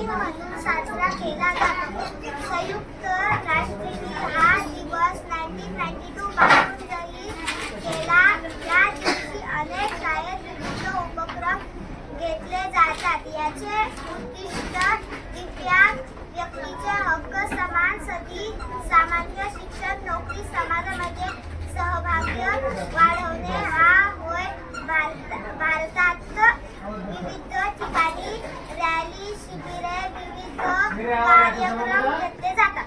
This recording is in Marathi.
दिन म्हणून साजरा केला जातो. संयुक्त राष्ट्रांनी हा दिवस 1992 पासून जाहीर केला. या दिवशी अनेक शाळेत विविध उपक्रम घेतले जातात. याचे उद्दिष्ट दिव्यांग व्यक्तीचे हक्क, समान संधी, सामान्य शिक्षण, नोकरी, समाजामध्ये सहभाग्य वाढवणे हा होय. भारतात विविध ठिकाणी रॅली, शिबिरे, विविध कार्यक्रम घेतले जातात.